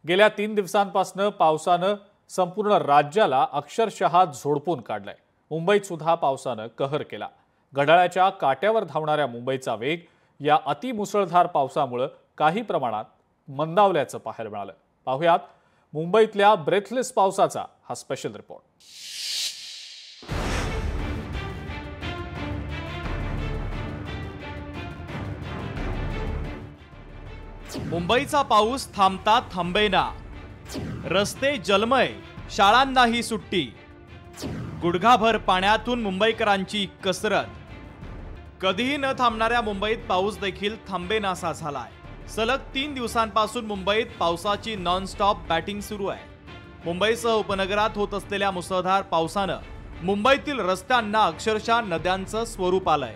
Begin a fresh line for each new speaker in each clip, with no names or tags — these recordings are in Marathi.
गेल्या 3 दिवसांपासून पावसानं संपूर्ण राज्याला अक्षरशः झोडपून काढलंय। मुंबईत सुद्धा पावसानं कहर केला। घड्याळाच्या काट्यावर धावणाऱ्या मुंबईचा वेग या अतिमुसळधार पावसामुळे काही प्रमाणात मंदावल्याचं पाहायला मिळालं। पाहुयात मुंबईतल्या ब्रेथलेस पावसाचा हा स्पेशल रिपोर्ट।
मुंबईचा पाऊस थांबता थांबेना, रस्ते जलमय, शाळांनाही सुट्टी, गुडघाभर पाण्यातून मुंबईकरांची कसरत। कधीही न थांबणाऱ्या मुंबईत पाऊस देखील थांबेनासा झालाय। सलग 3 दिवसांपासून मुंबईत पावसाची नॉनस्टॉप बॅटिंग सुरू आहे। मुंबईसह उपनगरात होत असलेल्या मुसळधार पावसानं मुंबईतील रस्त्यांना अक्षरशः नद्यांचं स्वरूप आलंय।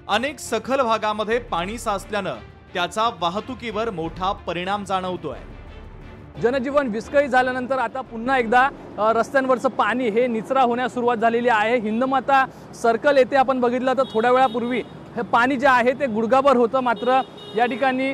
अनेक सखल भागामध्ये पाणी साचल्यानं त्याचा वाहतुकीवर मोठा परिणाम जाणवतोय।
जनजीवन विस्कळीत झाल्यानंतर आता पुन्हा एकदा रस्त्यांवरचं पाणी हे निचरा होण्यास सुरुवात झालेली आहे। हिंदमाता सर्कल येथे आपण बघितलं तर थोड्या वेळापूर्वी हे पाणी जे आहे ते गुडघाभर होतं, मात्र या ठिकाणी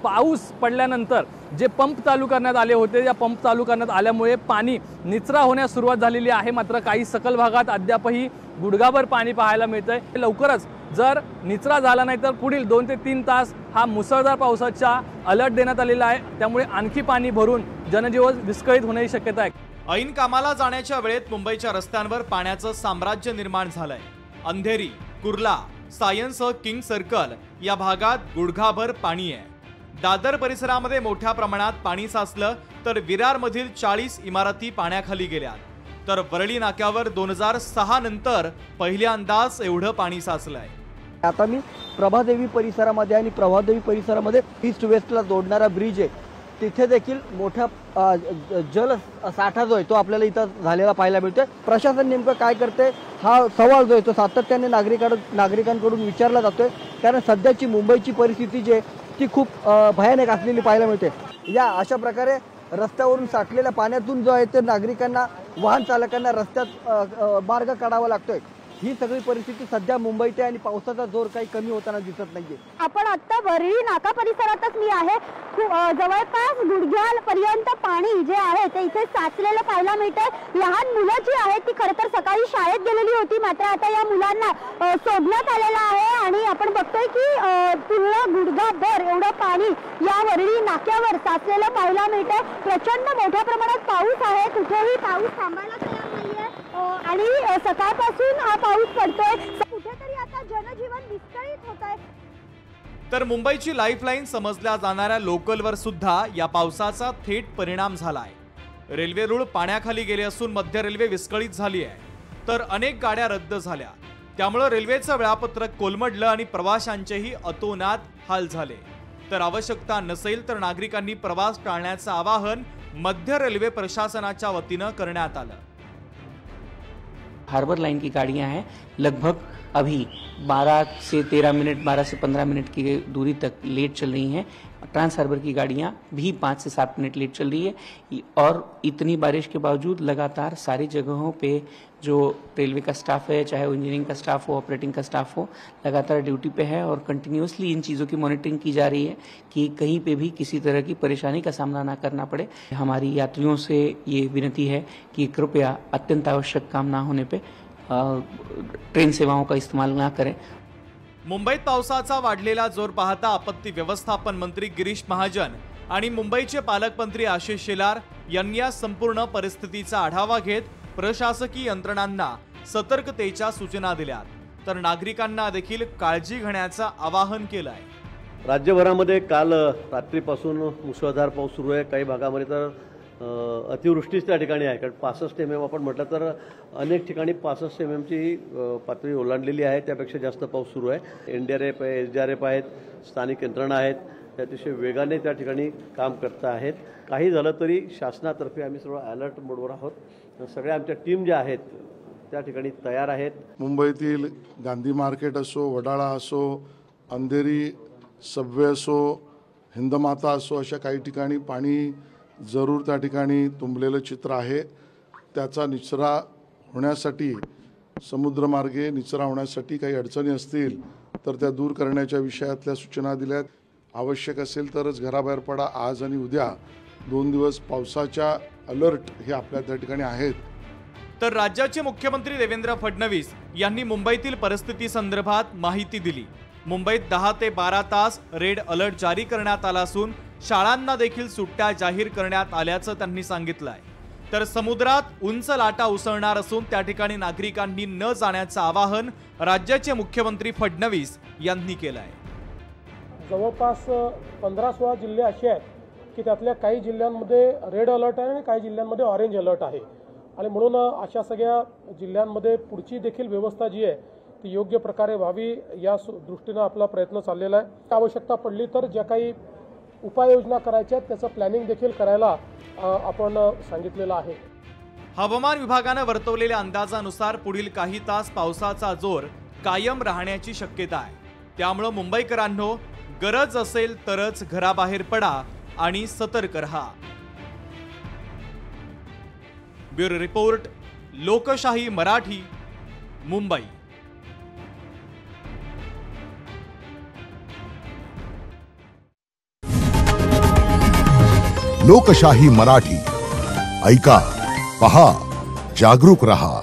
पाऊस पडल्यानंतर जे पंप चालू करण्यात आले होते, या पंप चालू करण्यात आल्यामुळे पाणी निचरा होण्यास सुरुवात झालेली आहे। मात्र काही सखल भागात अद्यापही गुडघाभर पाणी पाहायला मिळतंय। लवकरच जर निचरा झाला नाही तर पुढील 2 ते 3 तास हा मुसळधार पावसाचा अलर्ट देण्यात आलेला आहे। त्यामुळे आणखी पाणी भरून जनजीवन विस्कळीत होण्याची शक्यता आहे।
ऐन कामाला जाण्याच्या वेळेत मुंबईच्या रस्त्यांवर पाण्याचं साम्राज्य निर्माण झालंय। अंधेरी, कुर्ला, सायन्ससह किंग सर्कल या भागात गुडघाभर पाणी आहे। दादर परिसरामध्ये मोठ्या प्रमाणात पाणी साचलं तर विरारमधील 40 इमारती पाण्याखाली गेल्या। तर वरळी नाक्यावर 2006 नंतर पहिल्यांदाच एवढं पाणी साचलंय।
आता मी प्रभादेवी परिसरामध्ये आणि प्रभादेवी परिसरामध्ये ईस्ट वेस्टला जोडणारा ब्रिज आहे, तिथे देखील मोठा जल साठा जो आहे तो आपल्याला इथं झालेला पाहायला मिळतोय। प्रशासन नेमकं काय करते हा सवाल जो आहे तो सातत्याने नागरिकांकडून विचारला जातोय, कारण सध्याची मुंबईची परिस्थिती जी आहे ती खूप भयानक असलेली पाहायला मिळते। या अशा प्रकारे रस्त्यावरून साठलेल्या पाण्यातून जो आहे ते नागरिकांना, वाहन चालकांना रस्त्यात मार्ग काढावा लागतोय। ही सगळी परिस्थिती सध्या मुंबईत आहे आणि पावसाचा जोर काही कमी होताना दिसत नाहीये।
आपण आता वरळी नाका परिसरातच मी आहे। जवळपास गुडघ्यापर्यंत पाणी जे आहे ते इथे साचलेलं पाहायला मिळतंय। लहान मुलं जी आहेत ती खरं तर सकाळी शाळेत गेलेली होती, मात्र आता या मुलांना सोडण्यात आलेलं आहे आणि आपण बघतोय की पूर्ण गुडघाभर एवढं पाणी या वरळी नाक्यावर साचलेलं पाहायला मिळतंय। प्रचंड मोठ्या प्रमाणात पाऊस आहे, कुठेही पाऊस थांबायला तयार नाहीये आणि सकाळपासून हा पाऊस पडतोय। कुठेतरी आता जनजीवन विस्कळीत होत आहे।
तर मुंबईची लाईफलाईन समजल्या जाणाऱ्या लोकलवर सुद्धा या पावसाचा थेट परिणाम झालाय। रेल्वे रूळ पाण्याखाली गेले असून मध्य रेल्वे विस्कळीत झाली आहे, तर अनेक गाड्या रद्द झाल्या। त्यामुळे रेल्वेचं वेळापत्रक कोलमडलं आणि प्रवाशांचेही अतोनात हाल झाले। तर आवश्यकता नसेल तर नागरिकांनी प्रवास टाळण्याचं आवाहन मध्य रेल्वे प्रशासनाच्या वतीनं करण्यात आलं।
हार्बर लाइन की गाड़ियां हैं, लगभग अभी 12 से 13 मिनट, 12 से 15 मिनट की दूरी तक लेट चल रही हैं। ट्रांस हार्बर की गाड़ियां भी 5 से 7 मिनट लेट चल रही है। और इतनी बारिश के बावजूद लगातार सारी जगहों पे जो रेलवे का स्टाफ है, चाहे वो इंजीनियरिंग का स्टाफ हो, ऑपरेटिंग का स्टाफ हो, लगातार ड्यूटी पे है और कंटिन्यूसली इन चीज़ों की मॉनिटरिंग की जा रही है कि कहीं पे भी किसी तरह की परेशानी का सामना ना करना पड़े। हमारी यात्रियों से ये विनती है कि कृपया अत्यंत आवश्यक काम ना होने पे ट्रेन सेवाओं का इस्तेमाल ना करें।
मुंबईत पावसाचा वाढलेला जोर पाहता आपत्ती व्यवस्थापन मंत्री गिरीश महाजन आणि मुंबईचे पालकमंत्री आशिष शेलार यांनी या संपूर्ण परिस्थितीचा आढावा घेत प्रशासकीय यंत्रणांना सतर्कतेच्या सूचना दिल्या, तर नागरिकांना देखील काळजी घेण्याचं आवाहन केलं आहे।
राज्यभरामध्ये काल रात्रीपासून मुसळधार पाऊस सुरू आहे। काही भागामध्ये तर अतिवृष्टीच त्या ठिकाणी आहे, कारण 65 mm आपण म्हटलं तर अनेक ठिकाणी 65 mm ची पातळी ओलांडलेली आहे। त्यापेक्षा जास्त पाऊस सुरू आहे। NDRF आहे, SDRF आहेत, स्थानिक यंत्रणा आहेत, त्या अतिशय वेगाने त्या ठिकाणी काम करत आहेत। काही झालं तरी शासनातर्फे आम्ही सर्व अलर्ट मोडवर आहोत। सगळ्या आमच्या टीम ज्या आहेत त्या ठिकाणी तयार आहेत।
मुंबईतील गांधी मार्केट असो, वडाळा असो, अंधेरी, सबवे असो, हिंदमाता असो, अशा काही ठिकाणी पाणी जरूर त्या ठिकाणी तुंबलेलं चित्र आहे। त्याचा निचरा होण्यासाठी, समुद्रमार्गे निचरा होण्यासाठी काही अडचणी असतील तर त्या दूर करण्याच्या विषयातल्या सूचना दिल्यात। आवश्यक असेल तरच घराबाहेर पडा। आज आणि उद्या 2 दिवस पावसाच्या अलर्ट हे आपल्या त्या ठिकाणी आहेत.
तर राज्याचे मुख्यमंत्री देवेंद्र फडणवीस यांनी मुंबईतील परिस्थिती संदर्भात माहिती दिली. मुंबईत 10 ते 12 तास रेड अलर्ट जारी करण्यात आला असून शाळांना देखील सुट्ट्या जाहीर करण्यात आल्याचं त्यांनी सांगितलंय. तर समुद्रात उंच लाटा उसळणार असून त्या ठिकाणी नागरिकांनी न जाण्याचं आवाहन राज्याचे मुख्यमंत्री फडणवीस यांनी केलंय.
जवळपास 15-16 जिल्हे असे आहेत की त्यातल्या काही जिल्ह्यांमध्ये रेड अलर्ट आहे आणि काही जिल्ह्यांमध्ये ऑरेंज अलर्ट आहे. आणि म्हणून अशा सगळ्या जिल्ह्यांमध्ये पुढची देखील व्यवस्था जी आहे ती योग्य प्रकारे व्हावी या दृष्टीनं आपला प्रयत्न चाललेला आहे. आवश्यकता पडली तर ज्या काही उपाययोजना करायच्या आहेत त्याचं प्लॅनिंग देखील करायला आपण सांगितलेलं आहे.
हवामान विभागानं वर्तवलेल्या अंदाजानुसार पुढील काही तास पावसाचा जोर कायम राहण्याची शक्यता आहे. त्यामुळे मुंबईकरांनो, गरज असेल तरच घराबाहेर पडा आणि सतर्क रहा. ब्युरो रिपोर्ट, लोकशाही मराठी, मुंबई.
लोकशाही मराठी, ऐका, पहा, जागरूक रहा.